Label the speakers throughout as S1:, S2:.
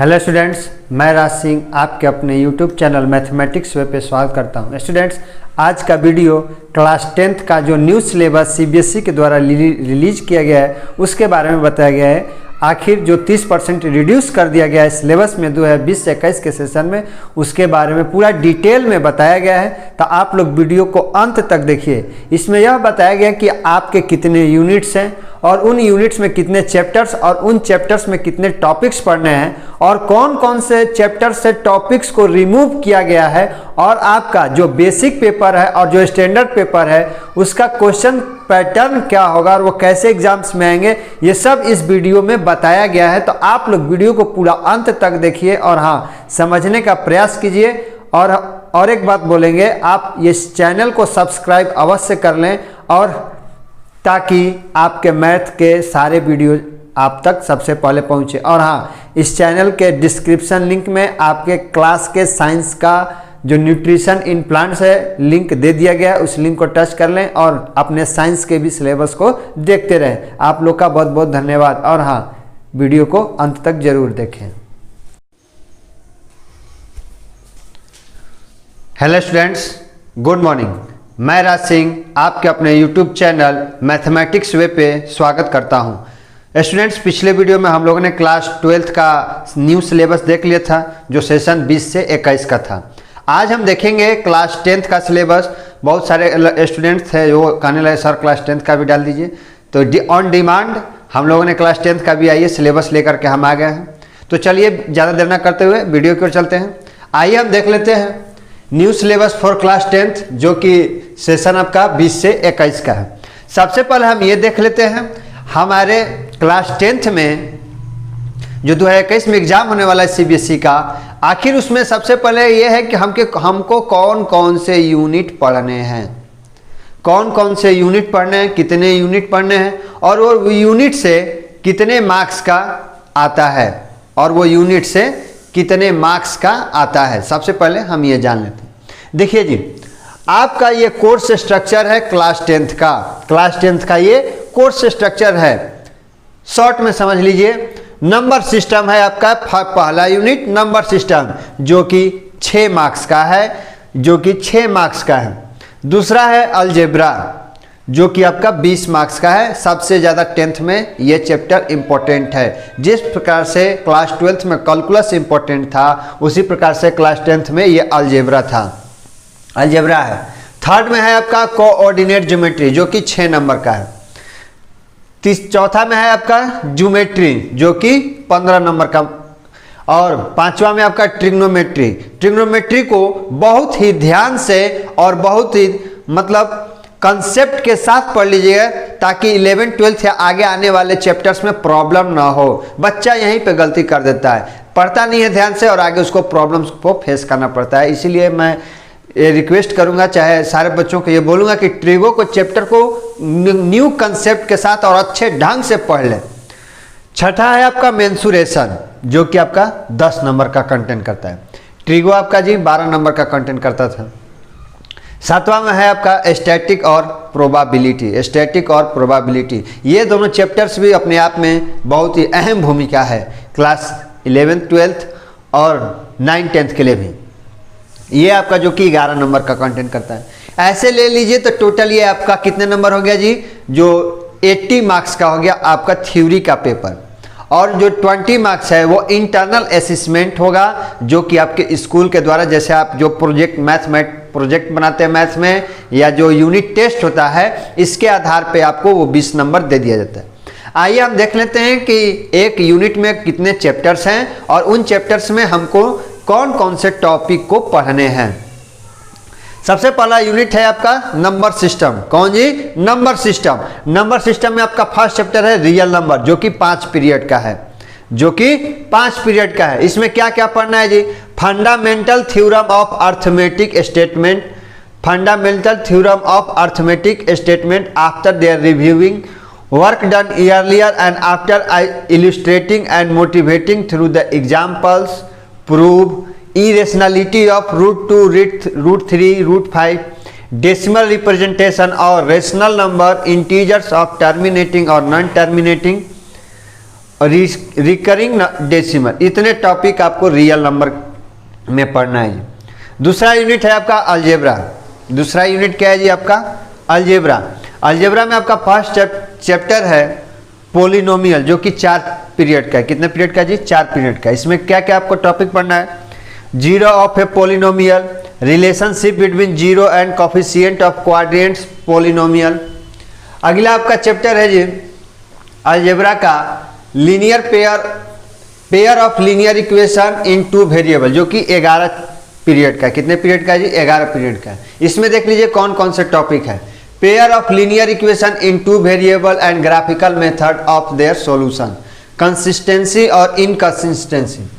S1: Hello students, मैं राज सिंह आपके अपने यूट्यूब चैनल मैथमेटिक्स वे पे स्वागत करता हूं। स्टूडेंट्स, आज का वीडियो क्लास 10th का जो न्यू सिलेबस सीबीएसई के द्वारा रिलीज किया गया है उसके बारे में बताया गया है। आखिर जो 30% रिड्यूस कर दिया गया है सिलेबस में 2020 से 21 के सेशन में, उसके बारे में पूरा डिटेल में बताया गया है। तो आप लोग वीडियो को अंत तक देखिए। इसमें यह बताया गया कि आपके कितने यूनिट्स हैं और उन यूनिट्स में कितने चैप्टर्स और उन चैप्टर्स में कितने टॉपिक्स पढ़ने हैं और कौन कौन से चैप्टर्स से टॉपिक्स को रिमूव किया गया है, और आपका जो बेसिक पेपर है और जो स्टैंडर्ड पेपर है उसका क्वेश्चन पैटर्न क्या होगा और वो कैसे एग्जाम्स में आएंगे, ये सब इस वीडियो में बताया गया है। तो आप लोग वीडियो को पूरा अंत तक देखिए और हाँ, समझने का प्रयास कीजिए। और एक बात बोलेंगे, आप इस चैनल को सब्सक्राइब अवश्य कर लें और ताकि आपके मैथ के सारे वीडियो आप तक सबसे पहले पहुंचे। और हाँ, इस चैनल के डिस्क्रिप्शन लिंक में आपके क्लास के साइंस का जो न्यूट्रिशन इन प्लांट्स है लिंक दे दिया गया है, उस लिंक को टच कर लें और अपने साइंस के भी सिलेबस को देखते रहें। आप लोग का बहुत बहुत धन्यवाद। और हाँ, वीडियो को अंत तक जरूर देखें। Hello students, good morning. मैं राज सिंह आपके अपने यूट्यूब चैनल मैथमेटिक्स वे पे स्वागत करता हूं। स्टूडेंट्स, पिछले वीडियो में हम लोगों ने क्लास 12th का न्यू सिलेबस देख लिया था जो सेशन 20 से 21 का था। आज हम देखेंगे क्लास 10th का सिलेबस। बहुत सारे स्टूडेंट्स थे जो कहने लगे सर क्लास 10th का भी डाल दीजिए, तो ऑन डिमांड हम लोगों ने क्लास 10th का भी आइए सिलेबस लेकर के हम आ गए हैं। तो चलिए ज़्यादा देर ना करते हुए वीडियो की ओर चलते हैं। आइए हम देख लेते हैं new syllabus for class 10th जो कि सेशन आपका 20 से 21 का है। सबसे पहले हम ये देख लेते हैं हमारे क्लास 10th में जो 2021 में एग्जाम होने वाला है सीबीएसई का, आखिर उसमें सबसे पहले ये है कि हमको कौन कौन से यूनिट पढ़ने हैं, कौन कौन से यूनिट पढ़ने हैं, कितने यूनिट पढ़ने हैं और वो यूनिट से कितने मार्क्स का आता है, और वो यूनिट से कितने मार्क्स का आता है। सबसे पहले हम ये जान लेते हैं। देखिए जी, आपका ये कोर्स स्ट्रक्चर है क्लास 10th का। क्लास 10th का ये कोर्स स्ट्रक्चर है। शॉर्ट में समझ लीजिए, नंबर सिस्टम है आपका पहला यूनिट, नंबर सिस्टम जो कि 6 मार्क्स का है, दूसरा है अलजेब्रा जो कि आपका 20 मार्क्स का है। सबसे ज़्यादा 10th में ये चैप्टर इंपॉर्टेंट है। जिस प्रकार से क्लास 12th में कैलकुलस इंपॉर्टेंट था, उसी प्रकार से क्लास 10th में ये अलजेब्रा है। थर्ड में है आपका कोऑर्डिनेट ज्योमेट्री जो कि 6 नंबर का है। चौथा में है आपका ज्योमेट्री जो कि 15 नंबर का, और पांचवा में आपका ट्रिग्नोमेट्री को बहुत ही ध्यान से और बहुत ही कंसेप्ट के साथ पढ़ लीजिएगा ताकि 11th 12th या आगे आने वाले चैप्टर्स में प्रॉब्लम ना हो। बच्चा यहीं पे गलती कर देता है, पढ़ता नहीं है ध्यान से और आगे उसको प्रॉब्लम्स को फेस करना पड़ता है। इसीलिए मैं ये रिक्वेस्ट करूंगा, चाहे सारे बच्चों को ये बोलूंगा कि ट्रिगो को चैप्टर को न्यू कंसेप्ट के साथ और अच्छे ढंग से पढ़ लें। छठा है आपका मेंसुरेशन जो कि आपका 10 नंबर का कंटेंट करता है। ट्रिगो आपका जी 12 नंबर का कंटेंट करता था। सातवां में है आपका स्टैटिक और प्रोबेबिलिटी। ये दोनों चैप्टर्स भी अपने आप में बहुत ही अहम भूमिका है क्लास 11th 12th और 9th 10th के लिए भी। ये आपका जो कि 11 नंबर का कंटेंट करता है। ऐसे ले लीजिए तो टोटल ये आपका कितने नंबर हो गया जी, जो 80 मार्क्स का हो गया आपका थ्योरी का पेपर, और जो 20 मार्क्स है वो इंटरनल असेसमेंट होगा जो कि आपके स्कूल के द्वारा, जैसे आप जो प्रोजेक्ट बनाते हैं मैथ में, या जो यूनिट टेस्ट होता है, इसके आधार पे आपको वो 20 नंबर दे दिया जाता है। आइए हम देख लेते हैं कि एक यूनिट में कितने चैप्टर्स हैं और उन चैप्टर्स में हमको कौन कौन से टॉपिक को पढ़ने हैं। सबसे पहला यूनिट है आपका नंबर सिस्टम। कौन जी? नंबर सिस्टम में आपका फर्स्ट चैप्टर है रियल नंबर जो कि 5 पीरियड का है। इसमें क्या क्या पढ़ना है जी? Fundamental theorem of arithmetic statement after their reviewing work done earlier and after illustrating and motivating through the examples, prove irrationality of root 2, root 3, root 5, decimal representation or rational number, integers of terminating or non-terminating, recurring decimal, इतने topic आपको real number में पढ़ना है। दूसरा unit है आपका algebra. दूसरा unit क्या है जी आपका? अलजेब्रा। अलजेब्रा में आपका फर्स्ट चैप्टर है पोलिनोमियल, जो कि 4 पीरियड का है। कितने पीरियड का जी? 4 पीरियड का। इसमें क्या क्या आपको टॉपिक पढ़ना है? Zero of A polynomial, relationship between zero and coefficient of quadrants polynomial. अगला आपका चैप्टर है जी अलजेब्रा का linear pair of linear equation in 2 variable, जो कि 11 पीरियड का है। कितने पीरियड का है जी? 11 पीरियड का है। इसमें देख लीजिए कौन कौन से टॉपिक है। Pair of linear equation in 2 variable and graphical method of their solution, consistency और इनकंसिस्टेंसी।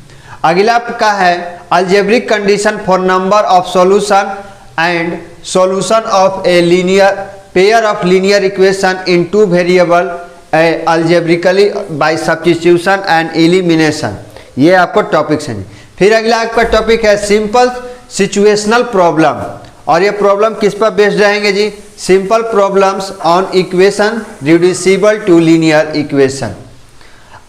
S1: अगला आपका है algebraic condition for number of solution and solution of a linear pair of linear equation in 2 variable algebraically by substitution and elimination. ये आपको topics हैं। फिर अगला आपका टॉपिक है सिंपल सिचुएशनल प्रॉब्लम, और ये प्रॉब्लम किस पर बेस्ड रहेंगे जी? Simple problems on equation reducible to linear equation.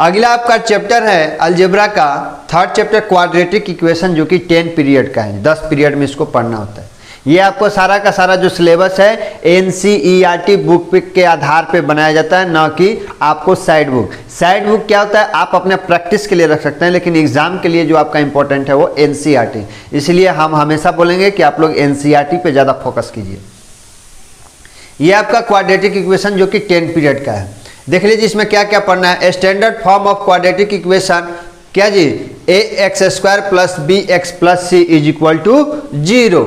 S1: अगला आपका चैप्टर है अलजेब्रा का थर्ड चैप्टर क्वाड्रेटिक इक्वेशन, जो कि 10 पीरियड का है। 10 पीरियड में इसको पढ़ना होता है। ये आपको सारा का सारा जो सिलेबस है NCERT बुक के आधार पे बनाया जाता है, ना कि आपको साइड बुक। साइड बुक क्या होता है? आप अपने प्रैक्टिस के लिए रख सकते हैं, लेकिन एग्जाम के लिए जो आपका इंपॉर्टेंट है वो NCERT। इसलिए हम हमेशा बोलेंगे कि आप लोग NCERT पे ज़्यादा फोकस कीजिए। ये आपका क्वाड्रेटिक इक्वेशन, जो कि 10 पीरियड का है। देख लीजिए इसमें क्या क्या पढ़ना है। Standard form of quadratic equation क्या जी? ax² plus bx plus c is equal to 0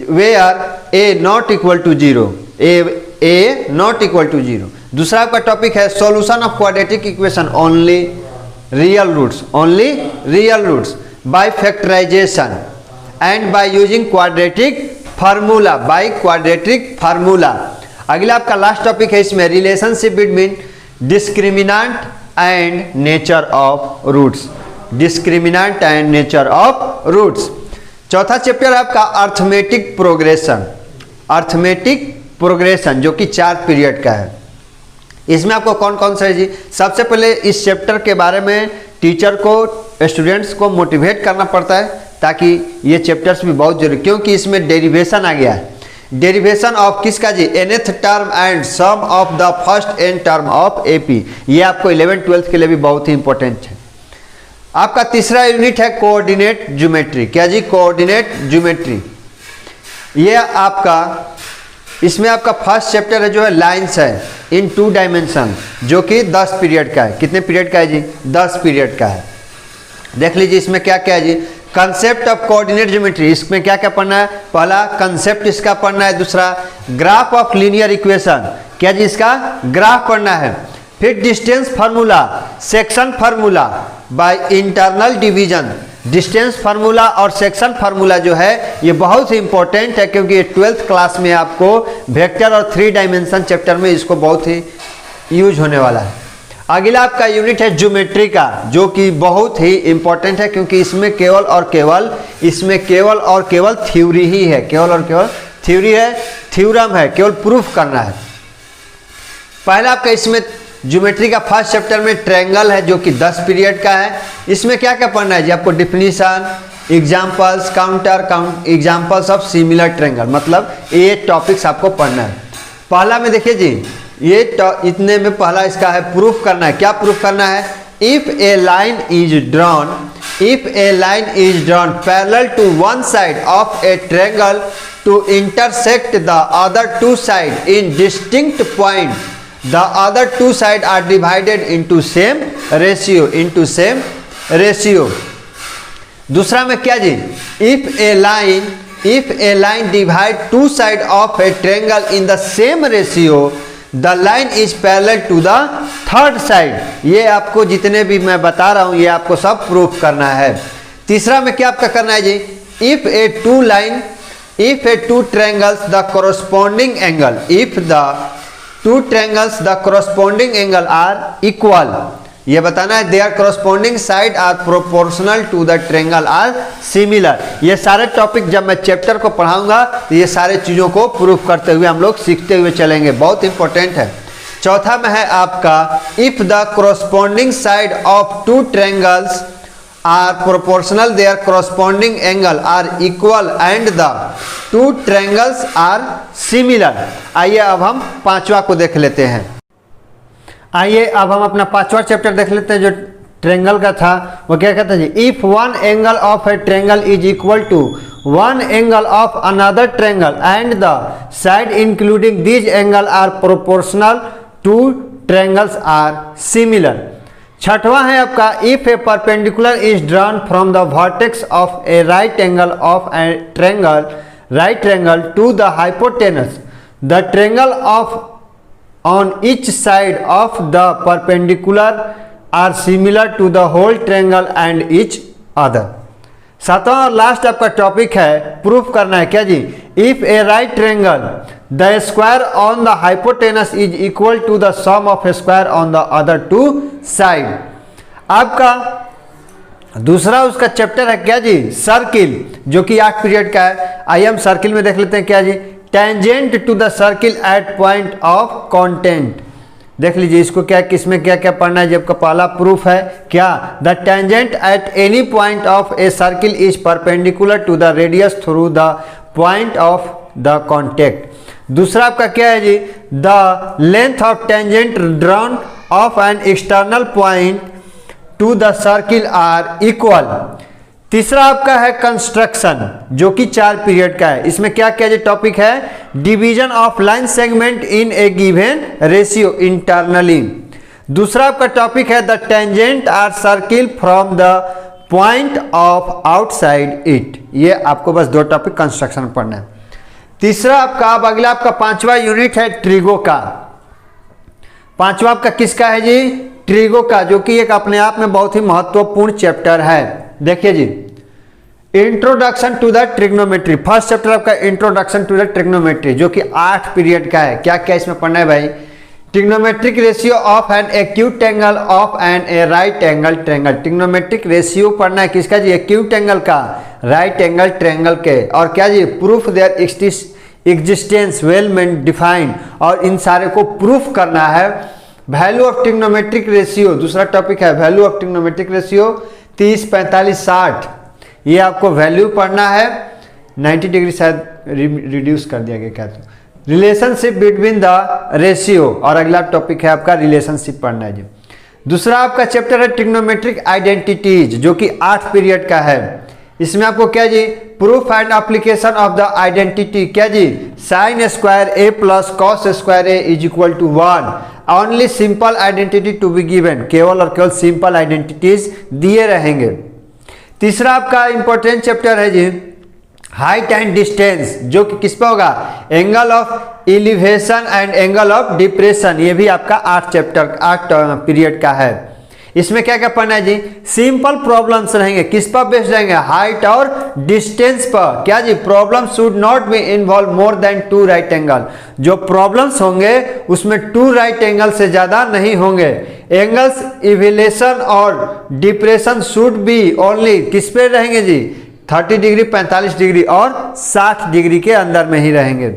S1: where a not equal to 0, a not equal to 0। दूसरा आपका टॉपिक है solution of quadratic equation only real roots by factorisation and by using quadratic formula. अगला आपका last topic है इसमें relationship between discriminant and nature of roots. चौथा chapter है आपका अर्थमेटिक प्रोग्रेशन, जो कि 4 पीरियड का है। इसमें आपको कौन कौन सा है जी? सबसे पहले इस चैप्टर के बारे में टीचर को स्टूडेंट्स को मोटिवेट करना पड़ता है, ताकि ये चैप्टर्स भी बहुत जरूरी, क्योंकि इसमें डेरिवेशन आ गया है। डेरिवेशन ऑफ किसका जी? nth term and sum of the first n term of AP। ये आपको 11th 12th के लिए भी बहुत ही इंपॉर्टेंट है। आपका तीसरा यूनिट है कोऑर्डिनेट ज्योमेट्री। क्या जी? Coordinate geometry. ये आपका इसमें आपका फर्स्ट चैप्टर है जो है लाइंस है इन 2 डायमेंशन, जो कि 10 पीरियड का है। कितने पीरियड का है जी? 10 पीरियड का है। देख लीजिए इसमें क्या क्या है जी? कंसेप्ट ऑफ कोऑर्डिनेट ज्योमेट्री, इसमें क्या क्या पढ़ना है? पहला कंसेप्ट इसका पढ़ना है। दूसरा ग्राफ ऑफ लीनियर इक्वेशन, क्या जी? इसका ग्राफ पढ़ना है। फिर distance formula, section formula by internal division. Distance formula और सेक्शन फार्मूला जो है ये बहुत ही इंपॉर्टेंट है, क्योंकि ये 12th क्लास में आपको वेक्टर और 3 डायमेंशन चैप्टर में इसको बहुत ही यूज होने वाला है। अगला आपका यूनिट है ज्योमेट्री का, जो कि बहुत ही इंपॉर्टेंट है, क्योंकि इसमें केवल और केवल थ्योरी ही है। केवल और केवल थ्योरी है, थ्योरम है, केवल प्रूफ करना है। पहला आपका इसमें ज्योमेट्री का फर्स्ट चैप्टर में ट्रायंगल है, जो कि 10 पीरियड का है। इसमें क्या क्या पढ़ना है जी? आपको definition, examples, examples of similar triangle, मतलब ये टॉपिक्स आपको पढ़ना है। पहला में देखिए जी, ये इतने में पहला इसका है प्रूफ करना है। क्या प्रूफ करना है? If a line is drawn parallel to one side of a triangle to intersect the other 2 side in distinct point, the other 2 sides are divided into same ratio। दूसरा में क्या जी? if a line divide 2 sides of a triangle in the same ratio, the line is parallel to the third side। ये आपको जितने भी मैं बता रहा हूं ये आपको सब प्रूफ करना है। तीसरा में क्या आपका करना है जी? if a two triangles the corresponding angle, if the 2 triangles the corresponding angle are equal, ये बताना है their corresponding side are proportional to the triangle are similar। ये सारे टॉपिक जब मैं चैप्टर को पढ़ाऊंगा तो ये सारे चीज़ों को प्रूफ करते हुए हम लोग सीखते हुए चलेंगे, बहुत इंपॉर्टेंट है। चौथा में है आपका if the corresponding side of two triangles are proportional their corresponding angle are equal and the two triangles are similar. आइए अब हम पांचवा को देख लेते हैं। आइए अब हम अपना पांचवा चैप्टर देख लेते हैं जो ट्रायंगल का था। वो क्या कहता है जी, if one angle of a triangle is equal to one angle of another triangle and the side including this angle are proportional to triangles are similar. छठवां है आपका if a perpendicular is drawn from the vertex of a right angle of a triangle to the hypotenuse the triangle of on each side of the perpendicular are similar to the whole triangle and each other. सातवां और last आपका topic है proof करना है क्या जी, if a right triangle the square on the hypotenuse is equal to the sum of a square on the other two side. आपका दूसरा उसका चैप्टर है क्या जी, सर्किल, जो कि 8 पीरियड का है। आइए हम सर्किल में देख लेते हैं क्या जी, tangent to the circle at point of content. देख लीजिए इसको क्या किसमें क्या क्या पढ़ना है। जब का पहला प्रूफ है क्या, the tangent at any point of a circle is perpendicular to the radius through the point of the contact. दूसरा आपका क्या है जी, the length of tangent drawn of an external point to the circle are equal. तीसरा आपका है construction, जो कि 4 पीरियड का है। इसमें क्या क्या जो टॉपिक है, division of line segment in a given ratio internally. दूसरा आपका टॉपिक है the tangent are circle from the point of outside it. ये आपको बस 2 टॉपिक कंस्ट्रक्शन पढ़ना है। तीसरा आपका अब अगला आपका 5वां यूनिट है ट्रिगो का। 5वां आपका किसका है जी, ट्रिगो का, जो कि एक अपने आप में बहुत ही महत्वपूर्ण चैप्टर है। देखिए जी, introduction to the trigonometry, first chapter आपका इंट्रोडक्शन टू द ट्रिग्नोमेट्री, जो कि 8 पीरियड का है। क्या क्या इसमें पढ़ना है भाई, trigonometric ratio of an acute angle of an a right angle triangle. Trigonometric ratio पढ़ना है किसका जी, एक्यूट एंगल का, राइट एंगल ट्रायंगल के। और क्या जी, proof their existence well defined, और इन सारे को प्रूफ करना है। वैल्यू ऑफ ट्रिग्नोमेट्रिक रेशियो दूसरा टॉपिक है, वैल्यू ऑफ ट्रिग्नोमेट्रिक रेशियो 30, 45, 60, ये आपको वैल्यू पढ़ना है। 90 डिग्री शायद रिड्यूस कर दिया गया क्या, तो रिलेशनशिप बिटवीन द रेशियो, और अगला टॉपिक है आपका रिलेशनशिप पढ़ना है जी। दूसरा आपका चैप्टर है ट्रिग्नोमेट्रिक आइडेंटिटीज, जो कि 8 पीरियड का है। इसमें आपको क्या जी, proof and application of the identity, क्या जी, sine square A plus cos square A is equal to 1, only simple identity to be given, केवल और केवल सिंपल आइडेंटिटीज दिए रहेंगे। तीसरा आपका इंपॉर्टेंट चैप्टर है जी हाइट एंड डिस्टेंस, जो कि किस पे होगा, angle of elevation and angle of depression. ये भी आपका 8 पीरियड का है। इसमें क्या क्या पढ़ना है जी, सिंपल प्रॉब्लम्स रहेंगे, किस पर बेस्ड रहेंगे, हाइट और डिस्टेंस पर। क्या जी, problem should not be involve more than 2 right angle. जो प्रॉब्लम्स होंगे उसमें 2 राइट एंगल से ज्यादा नहीं होंगे। एंगल्स इवेल्यूशन और डिप्रेशन शुड बी ओनली किस पे रहेंगे जी, 30 डिग्री, 45 डिग्री और 60 डिग्री के अंदर में ही रहेंगे।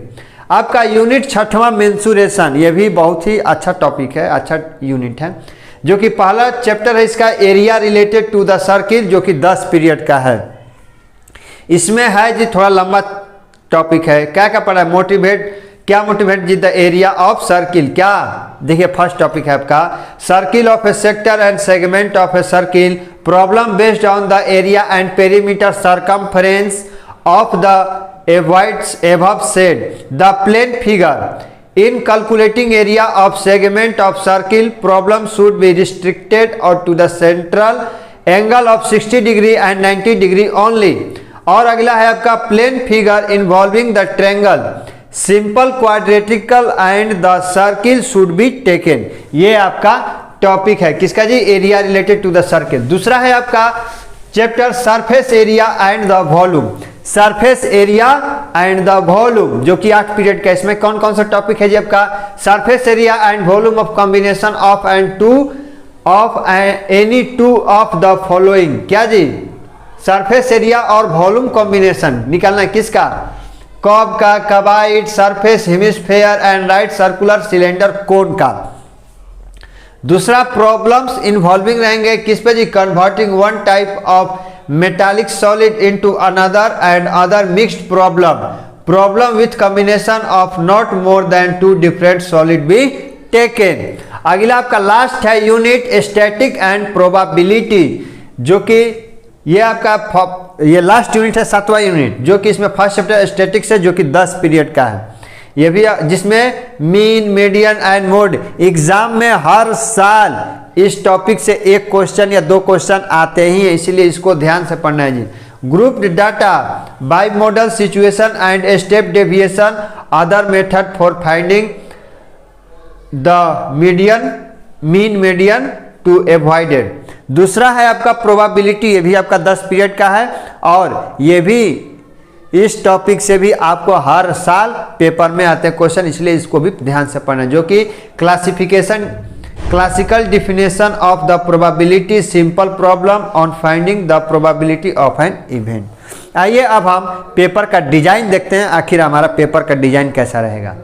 S1: आपका यूनिट 6वां मेंसुरेशन, ये भी बहुत ही अच्छा टॉपिक है, अच्छा यूनिट है, जो कि पहला चैप्टर है इसका area related to the circle, जो कि 10 पीरियड का है। इसमें है जी थोड़ा लंबा टॉपिक है। क्या क्या पढ़ा है, मोटिवेट, क्या मोटिवेट जी द एरिया ऑफ सर्किल। क्या देखिए, फर्स्ट टॉपिक है आपका circle of a sector and segment of a circle, problem based on the area and perimeter circumference of the above said the plane figure. In calculating area of segment of circle, problem should be restricted or to the central angle of 60 degree and 90 degree only। और अगला है आपका plane figure involving the triangle, simple quadrilateral and the circle should be taken। ये आपका topic है किसका जी, area related to the circle. दूसरा है आपका chapter surface area and the volume, surface area and the volume, जो कि 8 पीरियड का। इसमें कौन कौन सा टॉपिक है जी आपका, surface area and volume of combination of and two of any two of the following. क्या जी, सरफेस एरिया और वॉल्यूम कॉम्बिनेशन निकालना है किसका, कॉब का, cuboid, surface hemisphere and right circular cylinder cone का। दूसरा प्रॉब्लम्स इन्वॉल्विंग रहेंगे किस पे जी, converting one type of metallic solid into another and other mixed problem with combination of not more than 2 different solid be taken. अगला आपका last है unit static and probability, जो कि ये आपका ये लास्ट यूनिट है 7वां यूनिट, जो कि इसमें फर्स्ट चैप्टर स्टैटिक्स है जो कि 10 पीरियड का है। ये भी जिसमें mean, median and mode, exam में हर साल इस टॉपिक से एक क्वेश्चन या 2 क्वेश्चन आते ही हैं, इसीलिए इसको ध्यान से पढ़ना है जी। Grouped data, bimodal situation and step deviation, other method for finding the mean median to avoided. दूसरा है आपका प्रोबेबिलिटी, ये भी आपका 10 पीरियड का है और ये भी इस टॉपिक से भी आपको हर साल पेपर में आते हैं क्वेश्चन, इसलिए इसको भी ध्यान से पढ़ना, जो कि classical definition of the probability, simple problem on finding the probability of an event. आइए अब हम पेपर का डिजाइन देखते हैं, आखिर हमारा पेपर का डिजाइन कैसा रहेगा।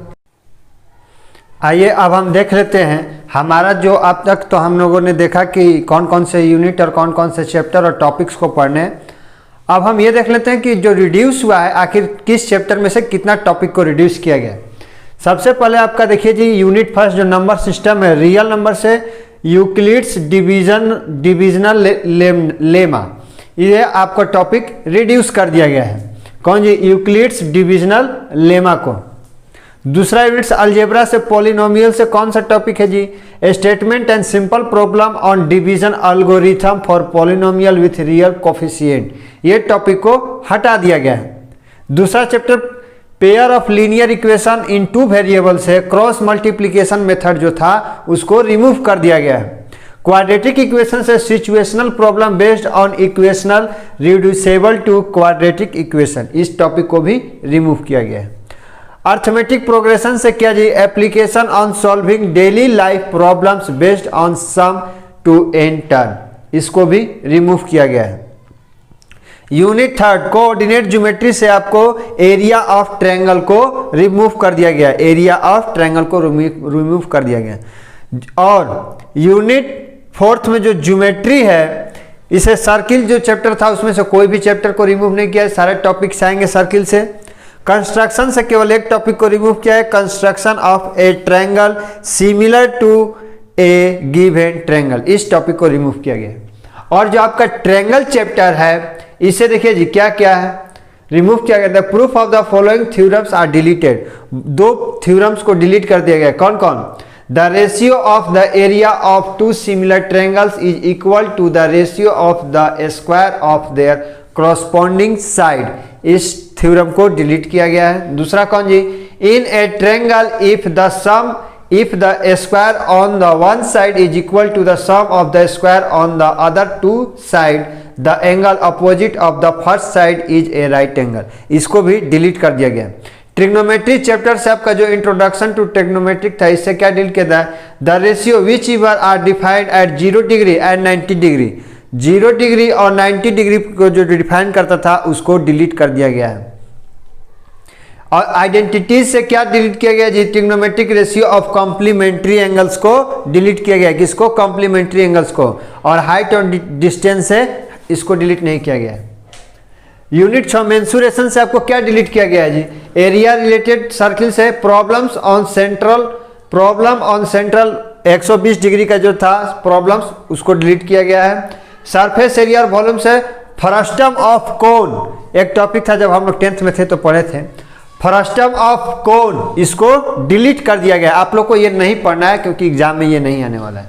S1: आइए अब हम देख लेते हैं हमारा जो अब तक तो हम लोगों ने देखा कि कौन कौन से यूनिट और कौन कौन से चैप्टर और टॉपिक्स को पढ़ने हैं। अब हम ये देख लेते हैं कि जो रिड्यूस हुआ है आखिर किस चैप्टर में से कितना टॉपिक को रिड्यूस किया गया। सबसे पहले आपका देखिए जी यूनिट फर्स्ट जो नंबर सिस्टम है, रियल नंबर से यूक्लिड्स डिविजनल लेमा, ये आपका टॉपिक रिड्यूस कर दिया गया है। कौन जी, यूक्लिड्स डिविजनल लेमा को। दूसरा यूनिट अलजेब्रा से पॉलिनोमियल से कौन सा टॉपिक है जी, statement and simple problem on division algorithm for polynomial with real coefficient, ये टॉपिक को हटा दिया गया है। दूसरा chapter pair of linear equation in 2 variable से क्रॉस मल्टीप्लिकेशन मेथड जो था उसको रिमूव कर दिया गया है। क्वाड्रेटिक इक्वेशन से situational problem based on equational reducible to quadratic equation, इस टॉपिक को भी रिमूव किया गया है। अर्थमेटिक प्रोग्रेशन से क्या जी, application on solving daily life problems based on sum to n term, इसको भी रिमूव किया गया है। यूनिट थर्ड कोऑर्डिनेट ज्योमेट्री से आपको एरिया ऑफ ट्रायंगल को रिमूव कर दिया गया, एरिया ऑफ ट्रायंगल को रिमूव कर दिया गया। और यूनिट फोर्थ में जो ज्योमेट्री है, इसे सर्किल जो चैप्टर था उसमें से कोई भी चैप्टर को रिमूव नहीं किया है, सारे टॉपिक्स आएंगे सर्किल से। कंस्ट्रक्शन से केवल एक टॉपिक को रिमूव किया है, construction of a triangle similar to a given triangle, इस टॉपिक को रिमूव किया गया है। और जो आपका ट्रायंगल चैप्टर है इसे देखिए जी क्या क्या है, रिमूव किया गया था। Proof of the following theorems are deleted, 2 theorems को डिलीट कर दिया गया। कौन कौन, the ratio of the area of 2 similar triangles is equal to the ratio of the square of their corresponding side, इस थ्योरम को डिलीट किया गया है। दूसरा कौन जी, in a triangle if the square on the one side is equal to the sum of the square on the other 2 side, the angle opposite of the first side is a right angle, इसको भी delete कर दिया गया। Trigonometry chapter से आपका जो introduction to trigonometric था, इससे क्या डिलीट किया था, the ratio whichever are defined at 0 degree and 90 degree, 0 degree और 90 डिग्री को जो डिफाइन करता था उसको डिलीट कर दिया गया है। और आइडेंटिटीज से क्या डिलीट किया गया जी, trigonometric ratio of complementary angles को डिलीट किया गया, किसको, कॉम्प्लीमेंट्री एंगल्स को। और हाइट और डिस्टेंस से इसको डिलीट नहीं किया गया। यूनिट 6 मेंसुरेशन से आपको क्या डिलीट किया गया है जी, एरिया रिलेटेड सर्किल से प्रॉब्लम ऑन सेंट्रल 120 डिग्री का जो था प्रॉब्लम्स उसको डिलीट किया गया है। सरफेस एरिया और वॉल्यूम से फ्रस्टम ऑफ कोन, एक टॉपिक था जब हम लोग 10th में थे तो पढ़े थे, फ्रस्टम ऑफ कोन, इसको डिलीट कर दिया गया। आप लोग को ये नहीं पढ़ना है क्योंकि एग्जाम में ये नहीं आने वाला है।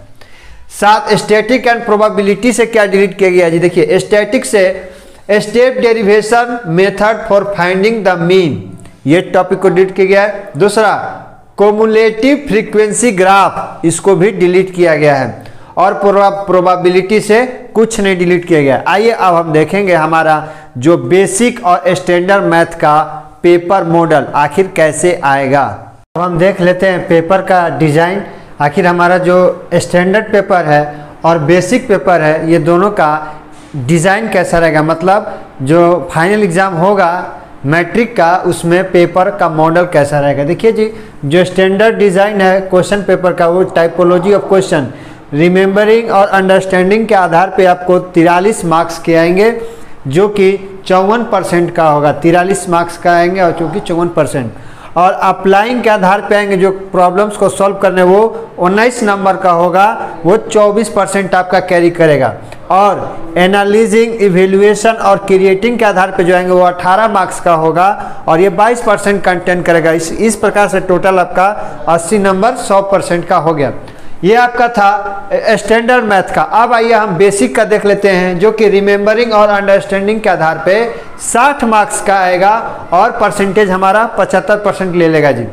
S1: 7 स्टैटिक एंड प्रोबेबिलिटी से क्या डिलीट किया गया जी, देखिए स्टैटिक से step derivation method for finding the mean, ये टॉपिक को डिलीट किया गया है। दूसरा कोमुलेटिव फ्रीक्वेंसी ग्राफ, इसको भी डिलीट किया गया है। और प्रोबेबिलिटी से कुछ नहीं डिलीट किया गया। आइए अब हम देखेंगे हमारा जो बेसिक और स्टैंडर्ड मैथ का पेपर मॉडल आखिर कैसे आएगा। अब हम देख लेते हैं पेपर का डिजाइन, आखिर हमारा जो स्टैंडर्ड पेपर है और बेसिक पेपर है ये दोनों का डिजाइन कैसा रहेगा, मतलब जो फाइनल एग्जाम होगा मैट्रिक का उसमें पेपर का मॉडल कैसा रहेगा। देखिए जी, जो स्टैंडर्ड डिजाइन है क्वेश्चन पेपर का वो टाइपोलॉजी ऑफ क्वेश्चन, रिमेंबरिंग और अंडरस्टैंडिंग के आधार पे आपको 43 मार्क्स के आएंगे, जो कि 54% का होगा। 43 मार्क्स का आएंगे और चूँकि 54%। और अप्लाइंग के आधार पे आएंगे, जो प्रॉब्लम्स को सॉल्व करने, वो 19 नंबर का होगा, वो 24% आपका कैरी करेगा। और एनालिजिंग, इवेल्युएशन और क्रिएटिंग के आधार पे जो आएंगे वो 18 मार्क्स का होगा और ये 22% कंटेंट करेगा। इस प्रकार से टोटल आपका 80 नंबर 100% का हो गया। ये आपका था स्टैंडर्ड मैथ का। अब आइए हम बेसिक का देख लेते हैं, जो कि रिमेंबरिंग और अंडरस्टैंडिंग के आधार पे 60 मार्क्स का आएगा और परसेंटेज हमारा 75% ले लेगा जी।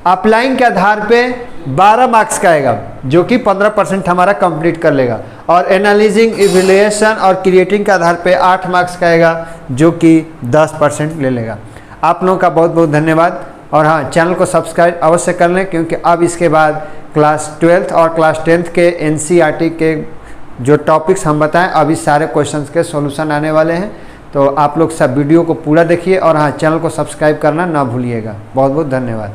S1: अप्लाइंग के आधार पे 12 मार्क्स का आएगा, जो कि 15% हमारा कंप्लीट कर लेगा। और एनालिजिंग, इवेल्युएशन और क्रिएटिंग के आधार पे 8 मार्क्स का आएगा, जो कि 10% ले लेगा। आप लोगों का बहुत बहुत धन्यवाद। और हाँ, चैनल को सब्सक्राइब अवश्य कर लें, क्योंकि अब इसके बाद क्लास 12th और क्लास 10th के NCERT के जो टॉपिक्स हम बताएं, अभी सारे क्वेश्चंस के सॉल्यूशन आने वाले हैं। तो आप लोग सब वीडियो को पूरा देखिए और हाँ, चैनल को सब्सक्राइब करना ना भूलिएगा। बहुत बहुत धन्यवाद।